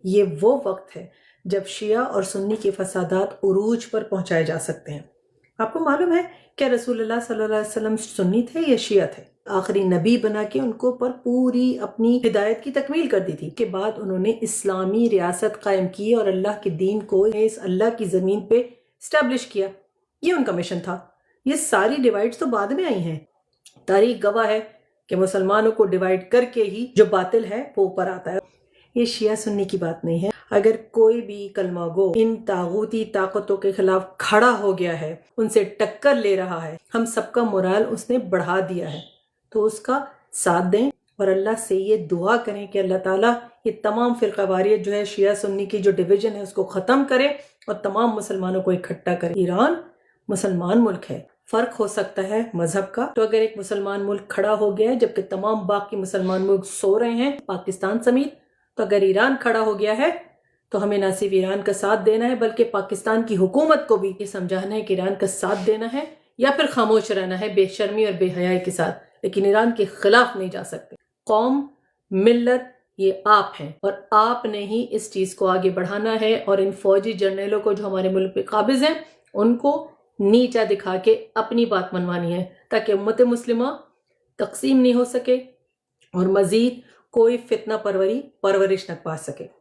یہ وہ وقت ہے جب شیعہ اور سنی کے فسادات عروج پر پہنچائے جا سکتے ہیں۔ آپ کو معلوم ہے کہ رسول اللہ صلی اللہ علیہ وسلم سنی تھے یا شیعہ تھے؟ آخری نبی بنا کے ان کو پر پوری اپنی ہدایت کی تکمیل کر دی تھی۔ کے بعد انہوں نے اسلامی ریاست قائم کی اور اللہ کے دین کو اس اللہ کی زمین پہ اسٹیبلش کیا۔ یہ ان کا مشن تھا۔ یہ ساری ڈیوائڈز تو بعد میں آئی ہیں۔ تاریخ گواہ ہے کہ مسلمانوں کو ڈیوائڈ کر کے ہی جو باطل ہے وہ اوپر آتا ہے۔ یہ شیعہ سنی کی بات نہیں ہے۔ اگر کوئی بھی کلمہ گو ان طاغوتی طاقتوں کے خلاف کھڑا ہو گیا ہے، ان سے ٹکر لے رہا ہے، ہم سب کا مورال اس نے بڑھا دیا ہے، تو اس کا ساتھ دیں اور اللہ سے یہ دعا کریں کہ اللہ تعالیٰ یہ تمام فرقہ واریت جو ہے شیعہ سنی کی جو ڈویژن ہے اس کو ختم کرے اور تمام مسلمانوں کو اکٹھا کرے۔ ایران مسلمان ملک ہے، فرق ہو سکتا ہے مذہب کا، تو اگر ایک مسلمان ملک کھڑا ہو گیا ہے جبکہ تمام باقی مسلمان ملک سو رہے ہیں پاکستان سمیت، تو اگر ایران کھڑا ہو گیا ہے تو ہمیں نہ صرف ایران کا ساتھ دینا ہے بلکہ پاکستان کی حکومت کو بھی یہ سمجھانا ہے کہ ایران کا ساتھ دینا ہے یا پھر خاموش رہنا ہے بے شرمی اور بے حیائی کے ساتھ، لیکن ایران کے خلاف نہیں جا سکتے۔ قوم، ملت، یہ آپ ہیں اور آپ نے ہی اس چیز کو آگے بڑھانا ہے، اور ان فوجی جرنیلوں کو جو ہمارے ملک پہ قابض ہیں ان کو نیچا دکھا کے اپنی بات منوانی ہے تاکہ امت مسلمہ تقسیم نہیں ہو سکے اور مزید کوئی فتنہ پرورش نہ پا سکے۔